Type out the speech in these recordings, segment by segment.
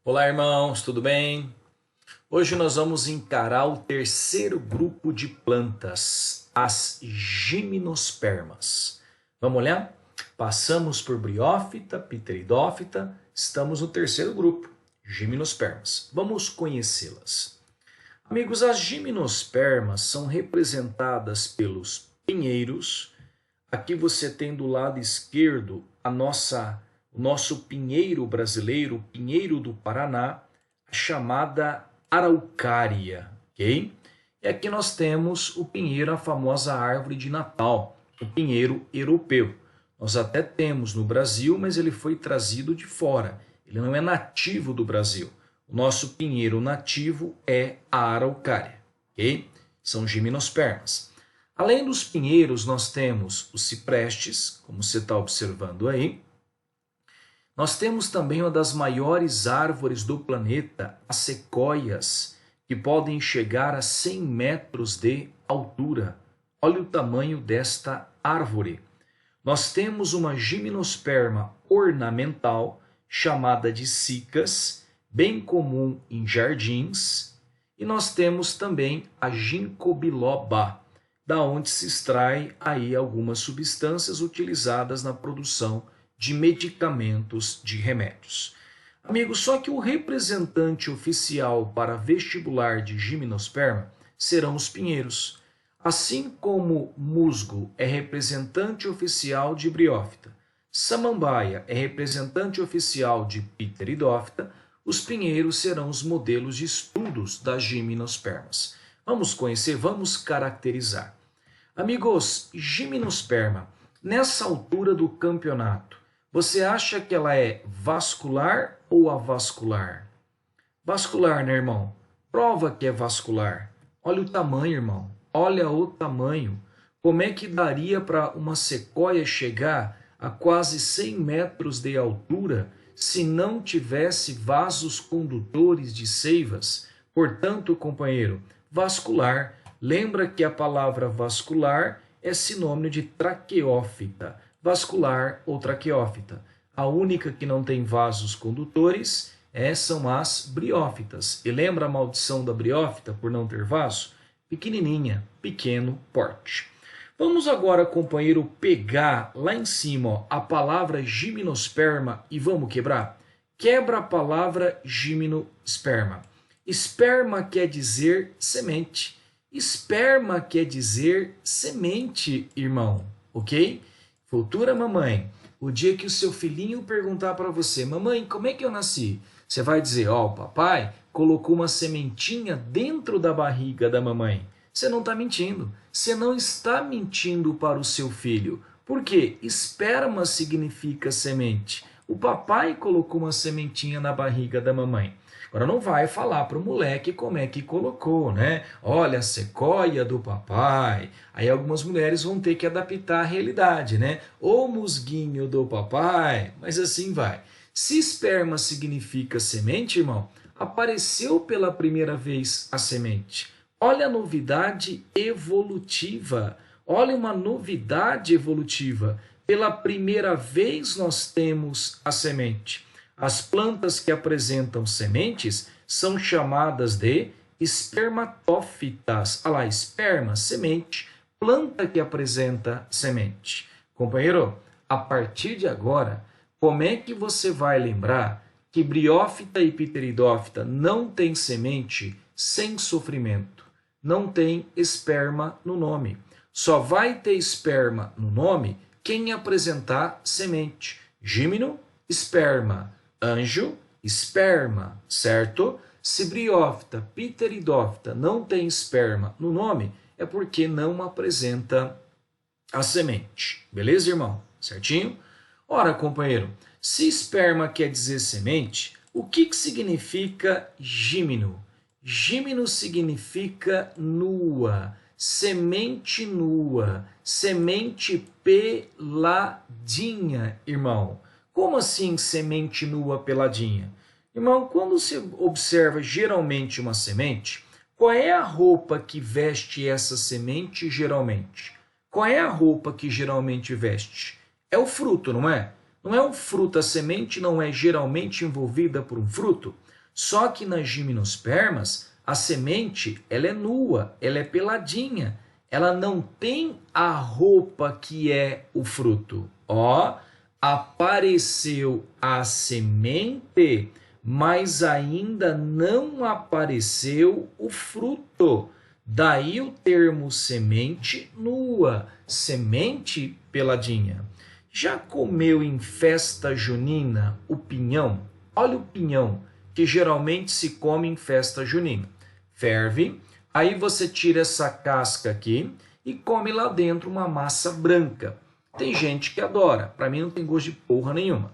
Olá, irmãos, tudo bem? Hoje nós vamos encarar o terceiro grupo de plantas, as gimnospermas. Vamos olhar? Passamos por briófita, pteridófita, estamos no terceiro grupo, gimnospermas. Vamos conhecê-las. Amigos, as gimnospermas são representadas pelos pinheiros. Aqui você tem do lado esquerdo o nosso pinheiro brasileiro, o pinheiro do Paraná, a chamada araucária, ok? E aqui nós temos o pinheiro, a famosa árvore de Natal, o pinheiro europeu. Nós até temos no Brasil, mas ele foi trazido de fora. Ele não é nativo do Brasil. O nosso pinheiro nativo é a araucária, ok? São gimnospermas. Além dos pinheiros, nós temos os ciprestes, como você está observando aí. Nós temos também uma das maiores árvores do planeta, as sequoias, que podem chegar a 100 metros de altura. Olha o tamanho desta árvore. Nós temos uma gimnosperma ornamental, chamada de cicas, bem comum em jardins. E nós temos também a ginkgo biloba, da onde se extrai aí algumas substâncias utilizadas na produção de medicamentos, de remédios. Amigos, só que o representante oficial para vestibular de gimnosperma serão os pinheiros. Assim como musgo é representante oficial de briófita, samambaia é representante oficial de pteridófita, os pinheiros serão os modelos de estudos das gimnospermas. Vamos conhecer, vamos caracterizar. Amigos, gimnosperma, nessa altura do campeonato, você acha que ela é vascular ou avascular? Vascular, né, irmão? Prova que é vascular. Olha o tamanho, irmão. Olha o tamanho. Como é que daria para uma sequoia chegar a quase 100 metros de altura se não tivesse vasos condutores de seivas? Portanto, companheiro, vascular. Lembra que a palavra vascular é sinônimo de traqueófita. Vascular ou traqueófita. A única que não tem vasos condutores são as briófitas. E lembra a maldição da briófita por não ter vaso? Pequenininha, pequeno porte. Vamos agora, companheiro, pegar lá em cima ó, a palavra gimnosperma e vamos quebrar? Quebra a palavra gimnosperma. Esperma quer dizer semente. Esperma quer dizer semente, irmão, ok? Futura mamãe, o dia que o seu filhinho perguntar para você, mamãe, como é que eu nasci? Você vai dizer, ó, o papai colocou uma sementinha dentro da barriga da mamãe. Você não está mentindo. Você não está mentindo para o seu filho. Por quê? Esperma significa semente. O papai colocou uma sementinha na barriga da mamãe. Agora não vai falar para o moleque como é que colocou, né? Olha, a sequoia do papai. Aí algumas mulheres vão ter que adaptar a realidade, né? O musguinho do papai, mas assim vai. Se esperma significa semente, irmão, apareceu pela primeira vez a semente. Olha a novidade evolutiva. Olha uma novidade evolutiva. Pela primeira vez nós temos a semente. As plantas que apresentam sementes são chamadas de espermatófitas. Olha lá, esperma, semente, planta que apresenta semente. Companheiro, a partir de agora, como é que você vai lembrar que briófita e pteridófita não tem semente sem sofrimento? Não tem esperma no nome. Só vai ter esperma no nome quem apresentar semente. Gímeno, esperma. Anjo, esperma, certo? Se briófita, pteridófita não tem esperma no nome, é porque não apresenta a semente. Beleza, irmão? Certinho? Ora, companheiro, se esperma quer dizer semente, o que significa gímeno? Gímeno significa nua, semente nua, semente peladinha, irmão. Como assim semente nua peladinha? Irmão, quando você observa geralmente uma semente, qual é a roupa que veste essa semente geralmente? Qual é a roupa que geralmente veste? É o fruto, não é? Não é um fruto, a semente não é geralmente envolvida por um fruto? Só que nas gimnospermas, a semente ela é nua, ela é peladinha. Ela não tem a roupa que é o fruto. Ó, apareceu a semente, mas ainda não apareceu o fruto. Daí o termo semente nua, semente peladinha. Já comeu em festa junina o pinhão? Olha o pinhão, que geralmente se come em festa junina. Ferve, aí você tira essa casca aqui e come lá dentro uma massa branca. Tem gente que adora, para mim não tem gosto de porra nenhuma.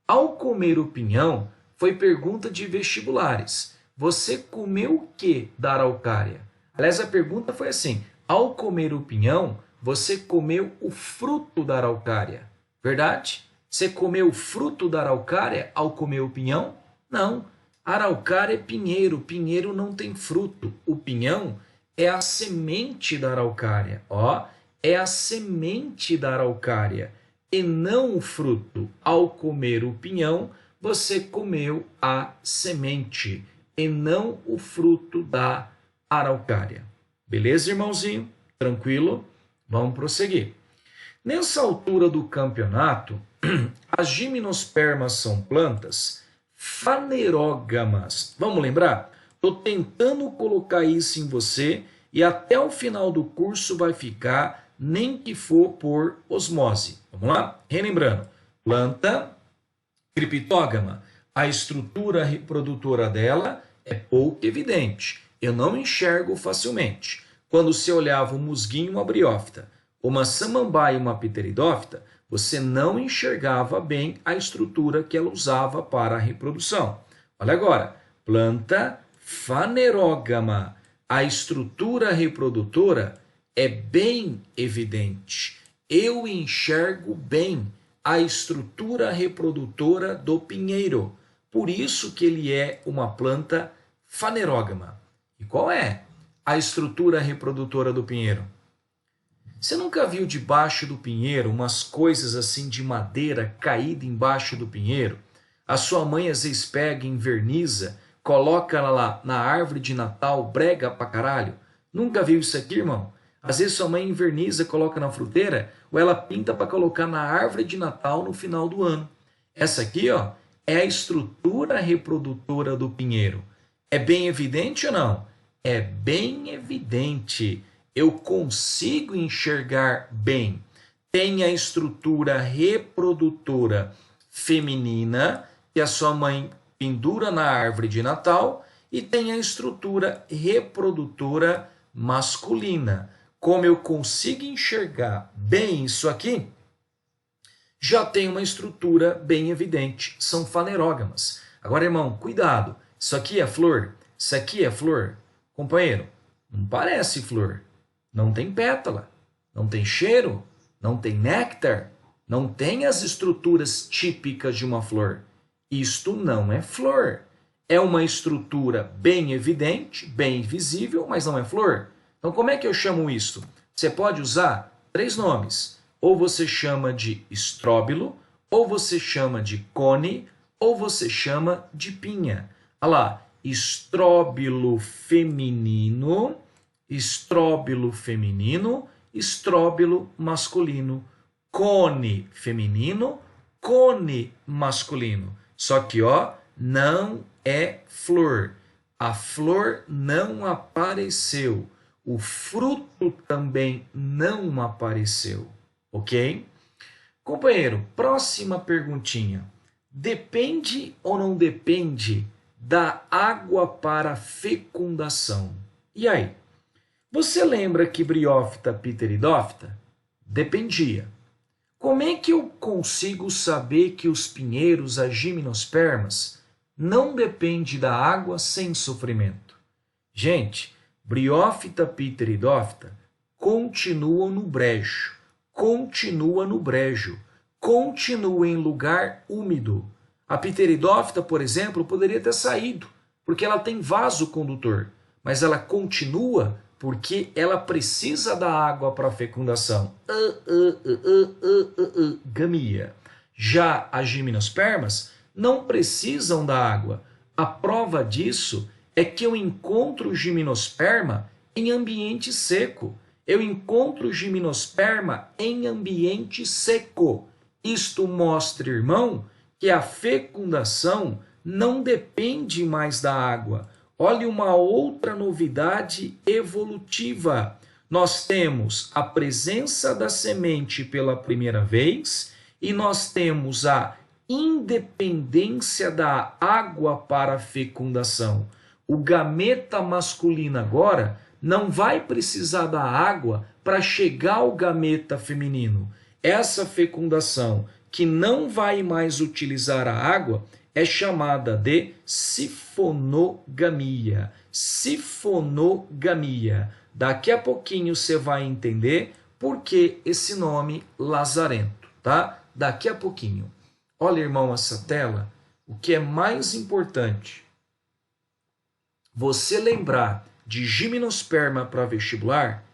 Ao comer o pinhão, foi pergunta de vestibulares. Você comeu o que da araucária? Aliás, a pergunta foi assim: ao comer o pinhão, você comeu o fruto da araucária? Verdade? Você comeu o fruto da araucária ao comer o pinhão? Não. Araucária é pinheiro, pinheiro não tem fruto. O pinhão é a semente da araucária. Ó, é a semente da araucária e não o fruto. Ao comer o pinhão, você comeu a semente e não o fruto da araucária. Beleza, irmãozinho? Tranquilo? Vamos prosseguir. Nessa altura do campeonato, as gimnospermas são plantas fanerógamas. Vamos lembrar? Estou tentando colocar isso em você e até o final do curso vai ficar, nem que for por osmose. Vamos lá? Relembrando, planta criptógama. A estrutura reprodutora dela é pouco evidente. Eu não enxergo facilmente. Quando você olhava um musguinho, uma briófita, uma samambaia e uma pteridófita, você não enxergava bem a estrutura que ela usava para a reprodução. Olha agora, planta fanerógama. A estrutura reprodutora é bem evidente. Eu enxergo bem a estrutura reprodutora do pinheiro. Por isso que ele é uma planta fanerógama. E qual é a estrutura reprodutora do pinheiro? Você nunca viu debaixo do pinheiro umas coisas assim de madeira caída embaixo do pinheiro? A sua mãe às vezes pega e inverniza, coloca ela lá na árvore de Natal, brega pra caralho. Nunca viu isso aqui, irmão? Às vezes sua mãe inverniza, coloca na fruteira, ou ela pinta para colocar na árvore de Natal no final do ano. Essa aqui, ó, é a estrutura reprodutora do pinheiro. É bem evidente ou não? É bem evidente. Eu consigo enxergar bem. Tem a estrutura reprodutora feminina, que a sua mãe pendura na árvore de Natal, e tem a estrutura reprodutora masculina. Como eu consigo enxergar bem isso aqui, já tem uma estrutura bem evidente. São fanerógamas. Agora, irmão, cuidado. Isso aqui é flor? Isso aqui é flor? Companheiro, não parece flor. Não tem pétala, não tem cheiro, não tem néctar, não tem as estruturas típicas de uma flor. Isto não é flor. É uma estrutura bem evidente, bem visível, mas não é flor. Então, como é que eu chamo isso? Você pode usar 3 nomes. Ou você chama de estróbilo, ou você chama de cone, ou você chama de pinha. Olha lá, estróbilo feminino, estróbilo masculino, cone feminino, cone masculino. Só que, ó, não é flor. A flor não apareceu. O fruto também não apareceu. Ok? Companheiro, próxima perguntinha. Depende ou não depende da água para fecundação? E aí? Você lembra que briófita, pteridófita? Dependia. Como é que eu consigo saber que os pinheiros, as gimnospermas, não dependem da água sem sofrimento? Gente, briófita, pteridófita continuam no brejo, continua em lugar úmido. A pteridófita, por exemplo, poderia ter saído, porque ela tem vaso condutor, mas ela continua porque ela precisa da água para a fecundação. Gamia. Já as gimnospermas não precisam da água. A prova disso é que eu encontro gimnosperma em ambiente seco. Eu encontro gimnosperma em ambiente seco. Isto mostra, irmão, que a fecundação não depende mais da água. Olhe uma outra novidade evolutiva. Nós temos a presença da semente pela primeira vez e nós temos a independência da água para a fecundação. O gameta masculino agora não vai precisar da água para chegar ao gameta feminino. Essa fecundação que não vai mais utilizar a água é chamada de sifonogamia. Sifonogamia. Daqui a pouquinho você vai entender por que esse nome lazarento, tá? Daqui a pouquinho. Olha, irmão, essa tela. O que é mais importante, você lembrar de gimnosperma para vestibular,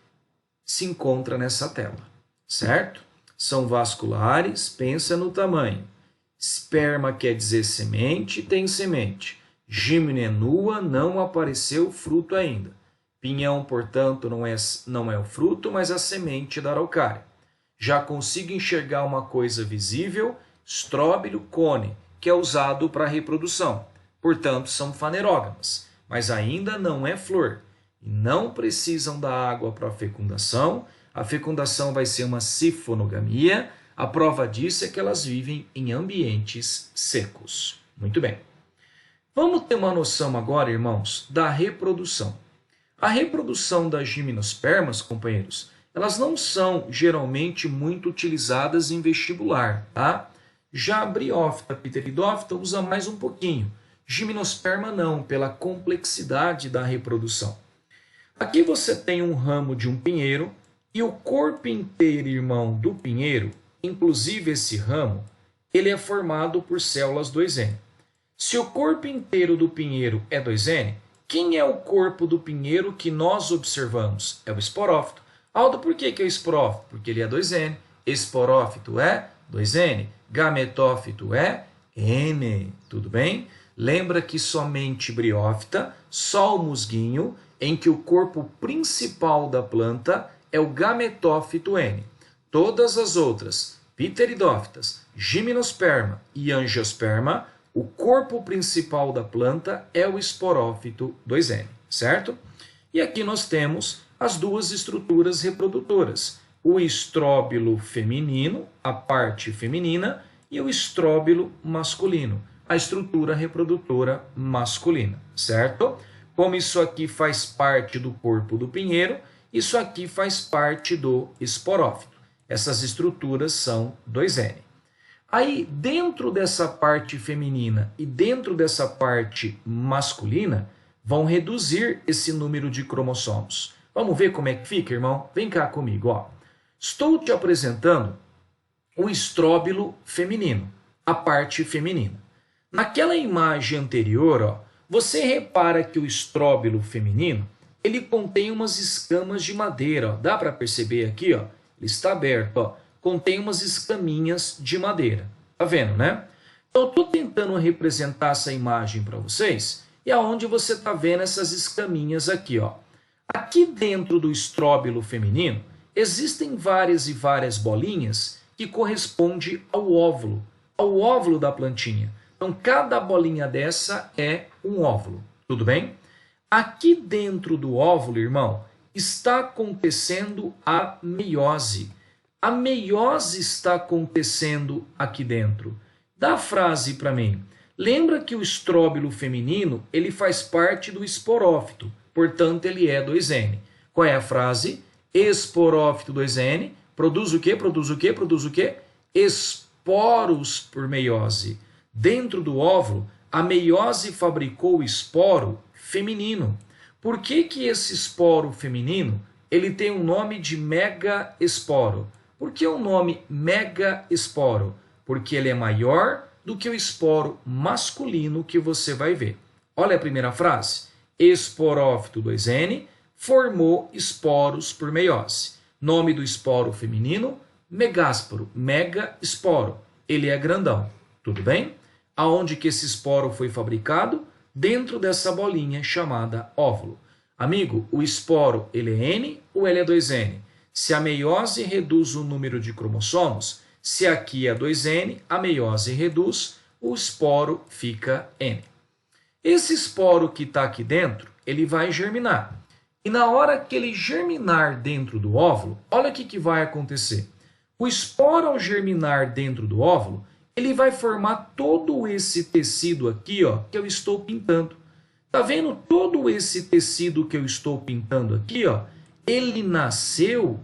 se encontra nessa tela, certo? São vasculares, pensa no tamanho. Esperma quer dizer semente, tem semente. Gímeno é nua, não apareceu fruto ainda. Pinhão, portanto, não é o fruto, mas a semente da araucária. Já consigo enxergar uma coisa visível, estróbilo, cone, que é usado para reprodução. Portanto, são fanerógamas, mas ainda não é flor. E não precisam da água para a fecundação. A fecundação vai ser uma sifonogamia. A prova disso é que elas vivem em ambientes secos. Muito bem. Vamos ter uma noção agora, irmãos, da reprodução. A reprodução das gimnospermas, companheiros, elas não são geralmente muito utilizadas em vestibular, tá? Já a briófita, pteridófita usa mais um pouquinho. Gimnosperma não, pela complexidade da reprodução. Aqui você tem um ramo de um pinheiro e o corpo inteiro, irmão, do pinheiro, inclusive esse ramo, ele é formado por células 2N. Se o corpo inteiro do pinheiro é 2N, quem é o corpo do pinheiro que nós observamos? É o esporófito. Aldo, por que é o esporófito? Porque ele é 2N. Esporófito é 2N. Gametófito é N. Tudo bem? Lembra que somente briófita, só o musguinho, em que o corpo principal da planta é o gametófito N. Todas as outras, pteridófitas, gimnosperma e angiosperma, o corpo principal da planta é o esporófito 2N, certo? E aqui nós temos as duas estruturas reprodutoras, o estróbilo feminino, a parte feminina, e o estróbilo masculino, a estrutura reprodutora masculina, certo? Como isso aqui faz parte do corpo do pinheiro, isso aqui faz parte do esporófito. Essas estruturas são 2N. Aí, dentro dessa parte feminina e dentro dessa parte masculina, vão reduzir esse número de cromossomos. Vamos ver como é que fica, irmão? Vem cá comigo, ó. Estou te apresentando o estróbilo feminino, a parte feminina. Naquela imagem anterior, ó, você repara que o estróbilo feminino, ele contém umas escamas de madeira, ó. Dá para perceber aqui, ó? Ele está aberto, ó. Contém umas escaminhas de madeira. Tá vendo, né? Então, eu estou tentando representar essa imagem para vocês e aonde você está vendo essas escaminhas aqui, ó. Aqui dentro do estróbilo feminino, existem várias e várias bolinhas que correspondem ao óvulo da plantinha. Então, cada bolinha dessa é um óvulo, tudo bem? Aqui dentro do óvulo, irmão, está acontecendo a meiose. A meiose está acontecendo aqui dentro. Dá a frase para mim. Lembra que o estróbilo feminino, ele faz parte do esporófito, portanto ele é 2N. Qual é a frase? Esporófito 2N produz o quê? Produz o quê? Produz o quê? Esporos por meiose. Dentro do óvulo, a meiose fabricou o esporo feminino. Por que esse esporo feminino ele tem um nome de megaesporo? Por que o nome megaesporo? Porque ele é maior do que o esporo masculino que você vai ver. Olha a primeira frase. Esporófito 2N formou esporos por meiose. Nome do esporo feminino, megásporo, megaesporo. ele é grandão, tudo bem? Aonde que esse esporo foi fabricado? Dentro dessa bolinha chamada óvulo. Amigo, o esporo, ele é N ou ele é 2N? Se a meiose reduz o número de cromossomos, se aqui é 2N, a meiose reduz, o esporo fica N. Esse esporo que está aqui dentro, ele vai germinar. E na hora que ele germinar dentro do óvulo, olha o que vai acontecer. O esporo, ao germinar dentro do óvulo, ele vai formar todo esse tecido aqui, ó, que eu estou pintando. Tá vendo todo esse tecido que eu estou pintando aqui, ó? Ele nasceu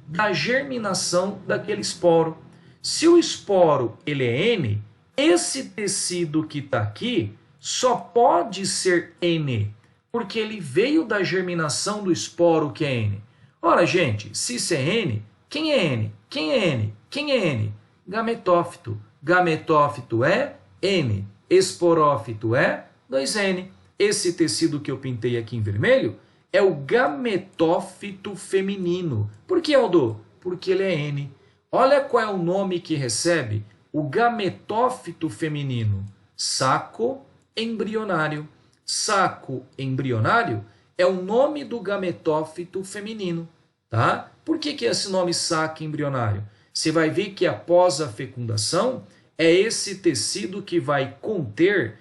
da germinação daquele esporo. Se o esporo ele é N, esse tecido que está aqui só pode ser N, porque ele veio da germinação do esporo que é N. Ora, gente, se isso é N, quem é N? Quem é N? Quem é N? Gametófito. Gametófito é N. Esporófito é 2N. Esse tecido que eu pintei aqui em vermelho é o gametófito feminino. Por que, Aldo? Porque ele é N. Olha qual é o nome que recebe o gametófito feminino. Saco embrionário. Saco embrionário é o nome do gametófito feminino, tá? Por que é esse nome saco embrionário? Você vai ver que após a fecundação é esse tecido que vai conter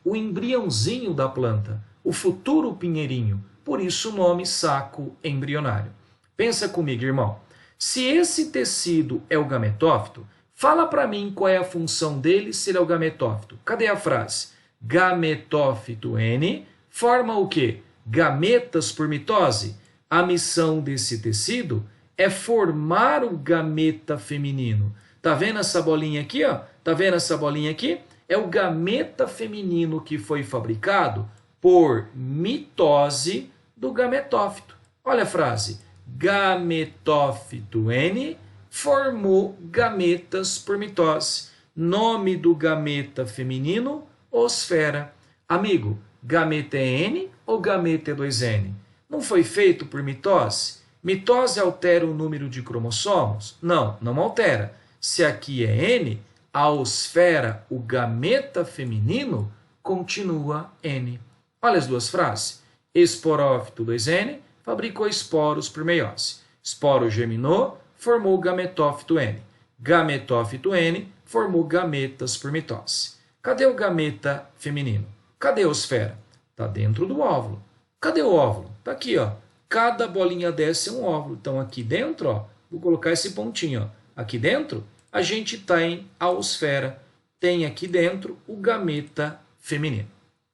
o embriãozinho da planta, o futuro pinheirinho. Por isso o nome saco embrionário. Pensa comigo, irmão. Se esse tecido é o gametófito, fala para mim qual é a função dele se ele é o gametófito. Cadê a frase? Gametófito N forma o quê? Gametas por mitose. A missão desse tecido é formar o gameta feminino. Tá vendo essa bolinha aqui, ó? Tá vendo essa bolinha aqui? É o gameta feminino que foi fabricado por mitose do gametófito. Olha a frase. Gametófito N formou gametas por mitose. Nome do gameta feminino, osfera. Amigo, gameta é N ou gameta é 2N? Não foi feito por mitose? Mitose altera o número de cromossomos? Não, não altera. Se aqui é N, a osfera, o gameta feminino, continua N. Olha as duas frases. Esporófito 2N fabricou esporos por meiose. Esporo germinou, formou gametófito N. Gametófito N formou gametas por mitose. Cadê o gameta feminino? Cadê a osfera? Está dentro do óvulo. Cadê o óvulo? Está aqui, ó. Cada bolinha dessa é um óvulo. Então aqui dentro, ó, vou colocar esse pontinho, ó. Aqui dentro a gente tem a osfera. Tem aqui dentro o gameta feminino.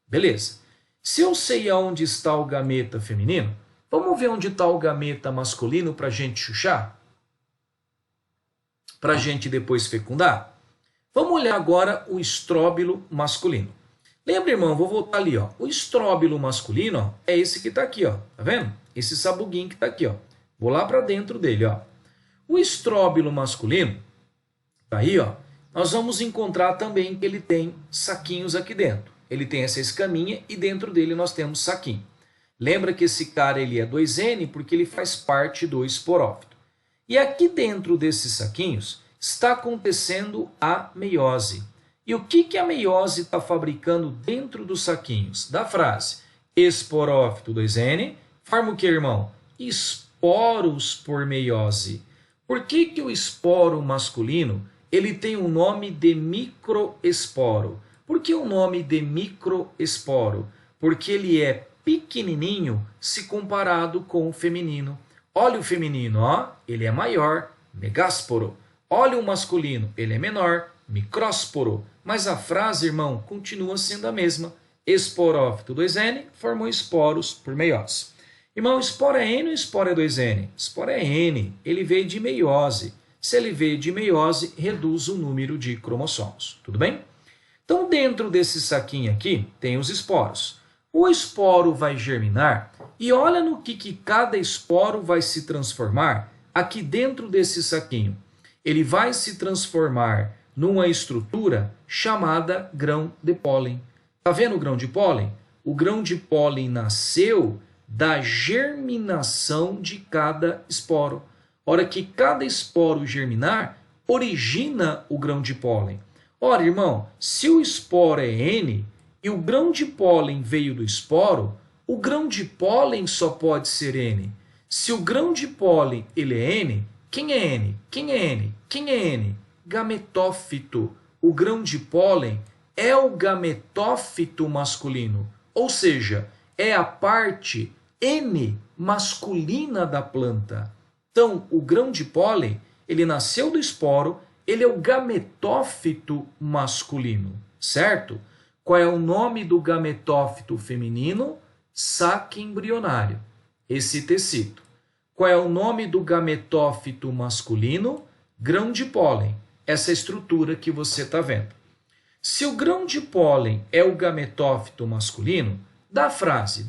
Beleza. Se eu sei aonde está o gameta feminino, vamos ver onde está o gameta masculino para a gente chuchar? Para a gente depois fecundar? Vamos olhar agora o estróbilo masculino. Lembra, irmão? Vou voltar ali, ó. O estróbilo masculino, ó, é esse que está aqui, ó. Tá vendo? Esse sabuguinho que está aqui, ó. Vou lá para dentro dele, ó. O estróbilo masculino, tá aí, ó. Nós vamos encontrar também que ele tem saquinhos aqui dentro. Ele tem essa escaminha e dentro dele nós temos saquinho. Lembra que esse cara ele é 2N porque ele faz parte do esporófito. E aqui dentro desses saquinhos está acontecendo a meiose. E o que a meiose está fabricando dentro dos saquinhos? Da frase esporófito 2N forma o que, irmão? Esporos por meiose. Por que o esporo masculino ele tem o nome de microesporo? Por que o nome de microesporo? Porque ele é pequenininho se comparado com o feminino. Olha o feminino, ó, ele é maior, megásporo. Olha o masculino, ele é menor, micrósporo. Mas a frase, irmão, continua sendo a mesma. Esporófito 2N formou esporos por meiose. Irmão, esporo é N ou esporo é 2N? Esporo é N, ele veio de meiose. Se ele veio de meiose, reduz o número de cromossomos. Tudo bem? Então, dentro desse saquinho aqui, tem os esporos. O esporo vai germinar e olha no que cada esporo vai se transformar aqui dentro desse saquinho. Ele vai se transformar numa estrutura chamada grão de pólen. Tá vendo o grão de pólen? O grão de pólen nasceu da germinação de cada esporo. hora que cada esporo germinar, origina o grão de pólen. Ora, irmão, se o esporo é N e o grão de pólen veio do esporo, o grão de pólen só pode ser N. Se o grão de pólen ele é N, quem é N? Quem é N? Quem é N? Gametófito. O grão de pólen é o gametófito masculino, ou seja, é a parte N masculina da planta. Então, o grão de pólen, ele nasceu do esporo, ele é o gametófito masculino, certo? Qual é o nome do gametófito feminino? Saque embrionário, esse tecido. Qual é o nome do gametófito masculino? Grão de pólen, essa estrutura que você está vendo. Se o grão de pólen é o gametófito masculino, da frase,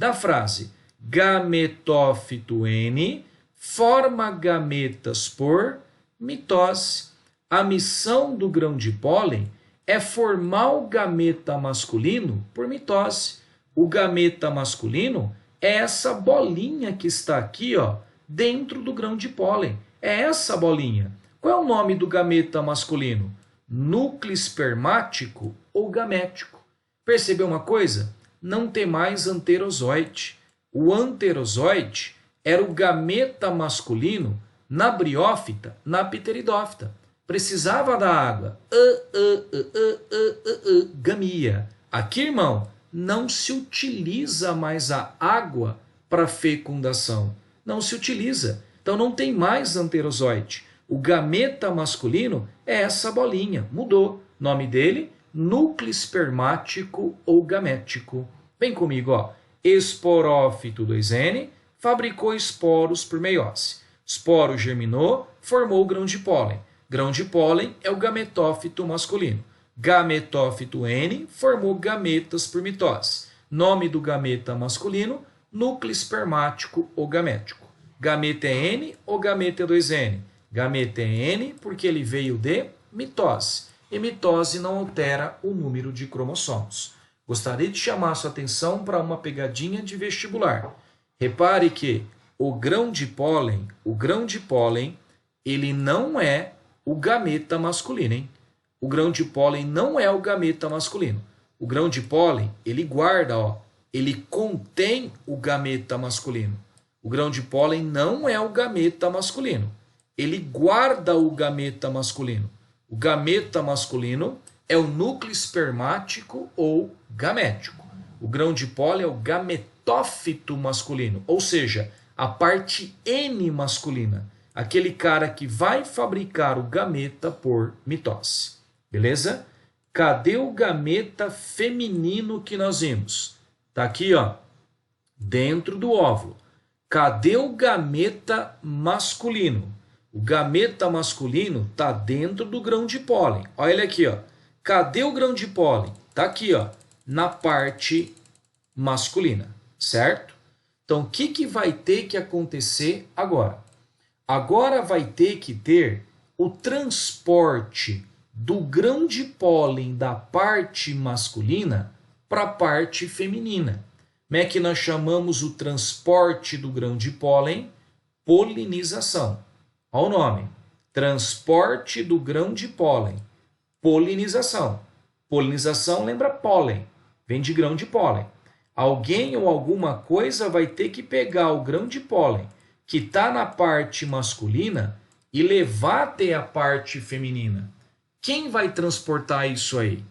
gametófito N forma gametas por mitose. A missão do grão de pólen é formar o gameta masculino por mitose. O gameta masculino é essa bolinha que está aqui, ó, dentro do grão de pólen. É essa bolinha. Qual é o nome do gameta masculino? Núcleo espermático ou gamético. Percebeu uma coisa? Não tem mais anterozoide. O anterozoide era o gameta masculino na briófita, na pteridófita. Precisava da água. Gamia. Aqui, irmão, não se utiliza mais a água para fecundação. Não se utiliza. Então não tem mais anterozoide. O gameta masculino é essa bolinha. Mudou. Nome dele, núcleo espermático ou gamético. Vem comigo, ó. Esporófito 2N fabricou esporos por meiose. Esporo germinou, formou o grão de pólen. Grão de pólen é o gametófito masculino. Gametófito N formou gametas por mitose. Nome do gameta masculino, núcleo espermático ou gamético. Gameta é N ou gameta é 2N? Gameta é N porque ele veio de mitose. E mitose não altera o número de cromossomos. Gostaria de chamar sua atenção para uma pegadinha de vestibular. Repare que o grão de pólen, ele não é o gameta masculino, hein? O grão de pólen não é o gameta masculino. O grão de pólen, ele guarda, ó, ele contém o gameta masculino. O grão de pólen não é o gameta masculino. Ele guarda o gameta masculino. O gameta masculino é o núcleo espermático ou gamético. O grão de pólen é o gametófito masculino, ou seja, a parte N masculina. Aquele cara que vai fabricar o gameta por mitose. Beleza? Cadê o gameta feminino que nós vimos? Tá aqui, ó, dentro do óvulo. Cadê o gameta masculino? O gameta masculino tá dentro do grão de pólen. Olha ele aqui, ó. Cadê o grão de pólen? Tá aqui, ó, na parte masculina, certo? Então, o que vai ter que acontecer agora? Agora vai ter que ter o transporte do grão de pólen da parte masculina para a parte feminina. Como é que nós chamamos o transporte do grão de pólen? Polinização. Olha o nome. Transporte do grão de pólen. Polinização. Polinização lembra pólen. Vem de grão de pólen. Alguém ou alguma coisa vai ter que pegar o grão de pólen que está na parte masculina e levar até a parte feminina. Quem vai transportar isso aí?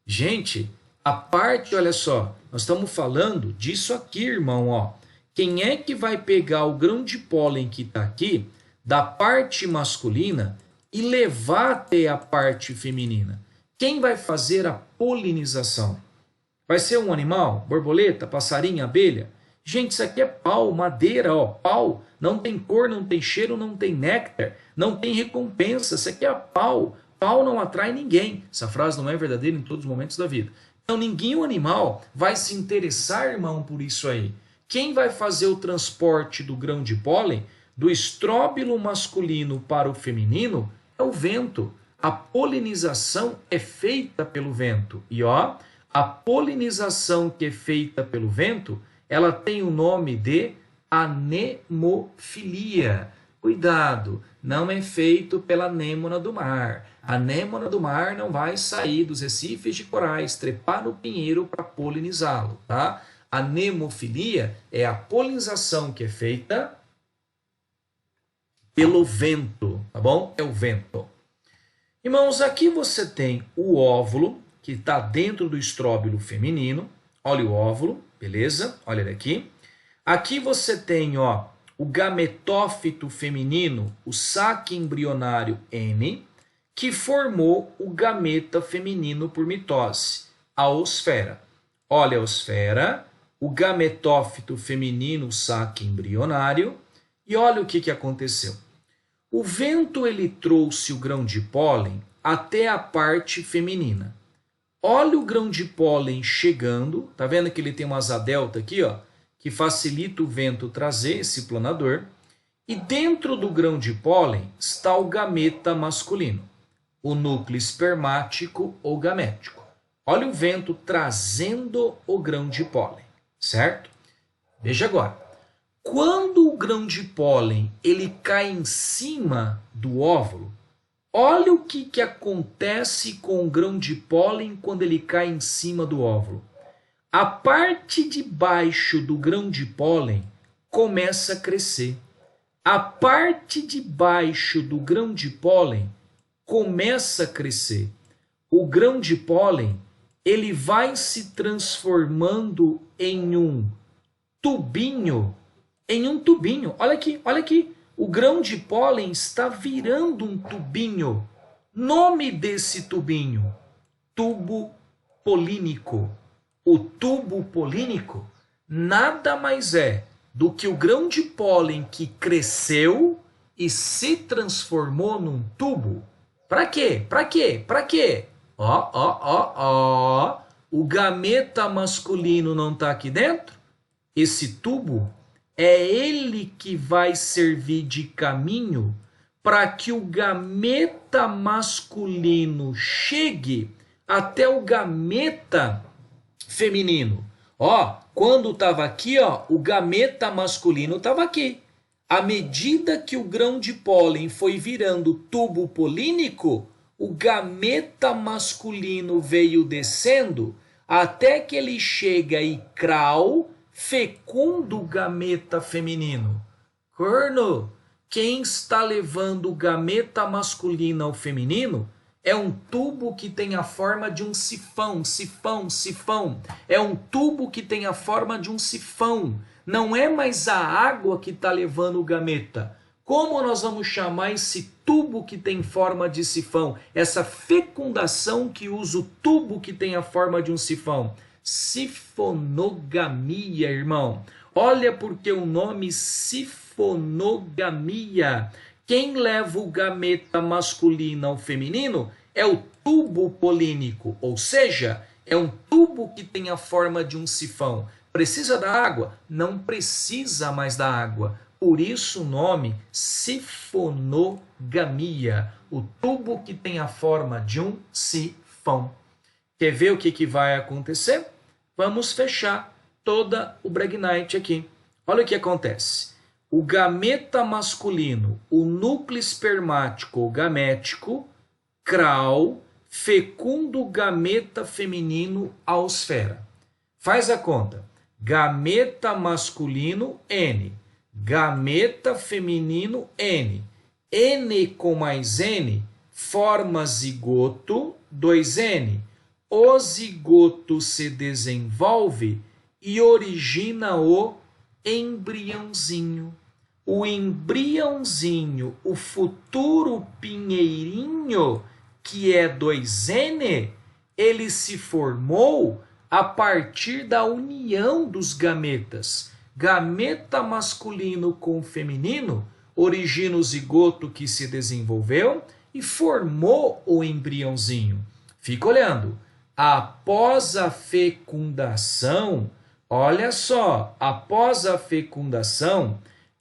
Gente, a parte, olha só, nós estamos falando disso aqui, irmão, ó. Quem é que vai pegar o grão de pólen que está aqui, da parte masculina, e levar até a parte feminina? Quem vai fazer a polinização? Vai ser um animal? Borboleta, passarinho, abelha? Gente, isso aqui é pau, madeira, ó, pau. Não tem cor, não tem cheiro, não tem néctar, não tem recompensa. Isso aqui é pau. Pau não atrai ninguém. Essa frase não é verdadeira em todos os momentos da vida. Então, ninguém animal vai se interessar, irmão, por isso aí. Quem vai fazer o transporte do grão de pólen, do estróbilo masculino para o feminino, é o vento. A polinização é feita pelo vento. E ó, a polinização que é feita pelo vento, ela tem o nome de anemofilia. Cuidado, não é feito pela anêmona do mar. A anêmona do mar não vai sair dos recifes de corais, trepar no pinheiro para polinizá-lo, tá? A nemofilia é a polinização que é feita pelo vento, tá bom? É o vento. Irmãos, aqui você tem o óvulo, que está dentro do estróbilo feminino. Olha o óvulo, beleza? Olha ele aqui. Aqui você tem, ó, o gametófito feminino, o saque embrionário N, que formou o gameta feminino por mitose, a oosfera. Olha a oosfera, o gametófito feminino, o saque embrionário, e olha o que aconteceu. O vento ele trouxe o grão de pólen até a parte feminina. Olha o grão de pólen chegando, tá vendo que ele tem uma asa delta aqui, ó, que facilita o vento trazer esse planador. E dentro do grão de pólen está o gameta masculino, o núcleo espermático ou gamético. Olha o vento trazendo o grão de pólen, certo? Veja agora. Quando o grão de pólen ele cai em cima do óvulo, olha o que acontece com o grão de pólen quando ele cai em cima do óvulo. A parte de baixo do grão de pólen começa a crescer. A parte de baixo do grão de pólen começa a crescer. O grão de pólen ele vai se transformando em um tubinho. Olha aqui, olha aqui. O grão de pólen está virando um tubinho. Nome desse tubinho: tubo polínico. O tubo polínico nada mais é do que o grão de pólen que cresceu e se transformou num tubo. Para quê? Para quê? Para quê? Ó. O gameta masculino não está aqui dentro? Esse tubo é ele que vai servir de caminho para que o gameta masculino chegue até o gameta feminino. Ó, quando estava aqui, ó, o gameta masculino estava aqui. À medida que o grão de pólen foi virando tubo polínico, o gameta masculino veio descendo até que ele chega e crau, fecunda o gameta feminino. Corno, quem está levando o gameta masculino ao feminino é um tubo que tem a forma de um sifão. É um tubo que tem a forma de um sifão. Não é mais a água que está levando o gameta. Como nós vamos chamar esse tubo que tem forma de sifão? Essa fecundação que usa o tubo que tem a forma de um sifão? Sifonogamia, irmão. Olha porque o nome sifonogamia. Quem leva o gameta masculino ao feminino é o tubo polínico, ou seja, é um tubo que tem a forma de um sifão. Precisa da água? Não precisa mais da água. Por isso o nome sifonogamia, o tubo que tem a forma de um sifão. Quer ver o que vai acontecer? Vamos fechar toda o Bregnite aqui. Olha o que acontece. O gameta masculino, o núcleo espermático ou gamético, crau, fecunda o gameta feminino, a oosfera. Faz a conta. Gameta masculino, N. Gameta feminino, N. N com mais N forma zigoto, 2N. O zigoto se desenvolve e origina o embriãozinho. O embriãozinho, o futuro pinheirinho, que é 2N, ele se formou a partir da união dos gametas. Gameta masculino com feminino origina o zigoto que se desenvolveu e formou o embriãozinho. Fica olhando. Após a fecundação, olha só, após a fecundação,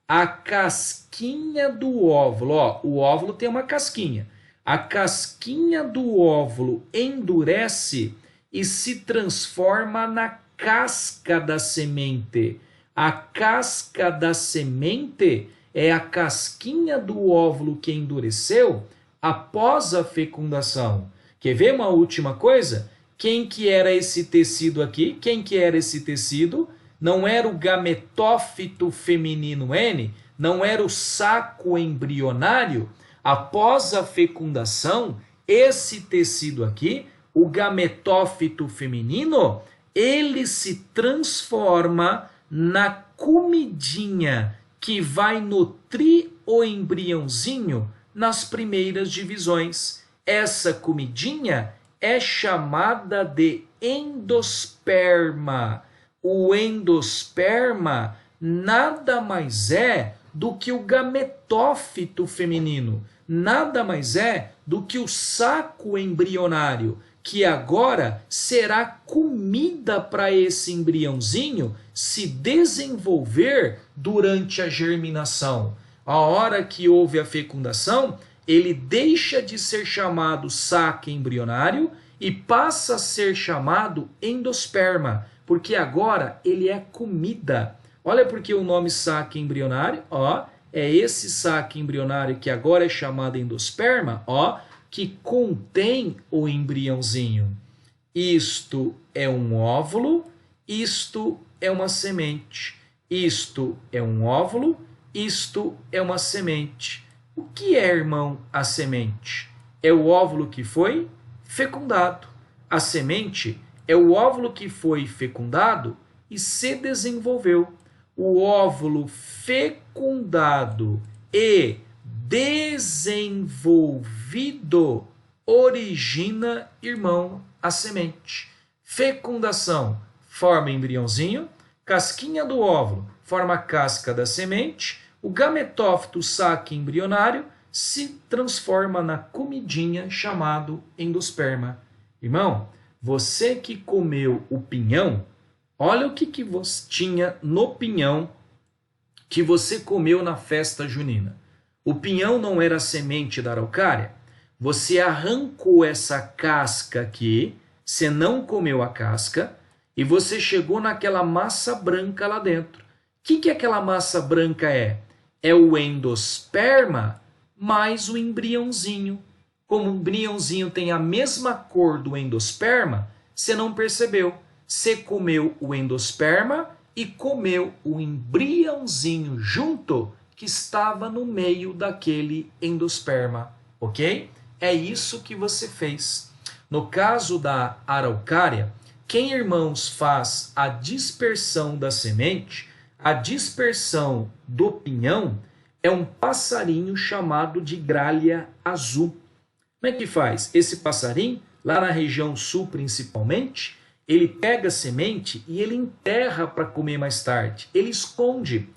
a casquinha do óvulo, ó, o óvulo tem uma casquinha. A casquinha do óvulo endurece e se transforma na casca da semente. A casca da semente É a casquinha do óvulo que endureceu após a fecundação. Quer ver uma última coisa? Quem que era esse tecido aqui? Quem que era esse tecido? Não era o gametófito feminino N? Não era o saco embrionário? Após a fecundação, esse tecido aqui, o gametófito feminino, ele se transforma na comidinha que vai nutrir o embriãozinho nas primeiras divisões. Essa comidinha é chamada de endosperma. O endosperma nada mais é do que o gametófito feminino, nada mais é do que o saco embrionário, que agora será comida para esse embriãozinho se desenvolver durante a germinação. A hora que houve a fecundação, ele deixa de ser chamado saco embrionário e passa a ser chamado endosperma, porque agora ele é comida. Olha porque o nome saco embrionário, ó, é esse saco embrionário que agora é chamado endosperma, ó, que contém o embriãozinho. Isto é um óvulo, isto é uma semente. Isto é um óvulo, isto é uma semente. O que é, irmão, a semente? É o óvulo que foi fecundado. A semente é o óvulo que foi fecundado e se desenvolveu. O óvulo fecundado e desenvolvido origina, irmão, a semente. Fecundação forma embriãozinho, casquinha do óvulo forma a casca da semente, o gametófito saco embrionário se transforma na comidinha chamado endosperma. Irmão, você que comeu o pinhão, olha o que você tinha no pinhão que você comeu na festa junina. O pinhão não era a semente da araucária? Você arrancou essa casca aqui, você não comeu a casca, e você chegou naquela massa branca lá dentro. O que aquela massa branca é? É o endosperma mais o embriãozinho. Como o embriãozinho tem a mesma cor do endosperma, você não percebeu. Você comeu o endosperma e comeu o embriãozinho junto que estava no meio daquele endosperma, ok? É isso que você fez. No caso da araucária, quem, irmãos, faz a dispersão da semente, a dispersão do pinhão, é um passarinho chamado de gralha azul. Como é que faz? Esse passarinho, lá na região sul principalmente, ele pega a semente e ele enterra para comer mais tarde. Ele esconde.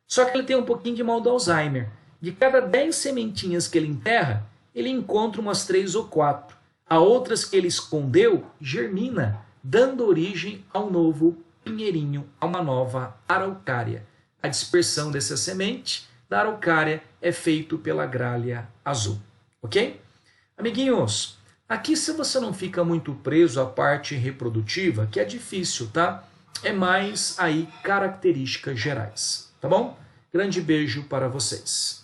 Só que ele tem um pouquinho de mal do Alzheimer. De cada 10 sementinhas que ele enterra, ele encontra umas 3 ou 4. A outras que ele escondeu, germina, dando origem ao novo pinheirinho, a uma nova araucária. A dispersão dessa semente da araucária é feito pela gralha azul. Ok? Amiguinhos, aqui se você não fica muito preso à parte reprodutiva, que é difícil, tá? É mais aí características gerais, tá bom? Grande beijo para vocês.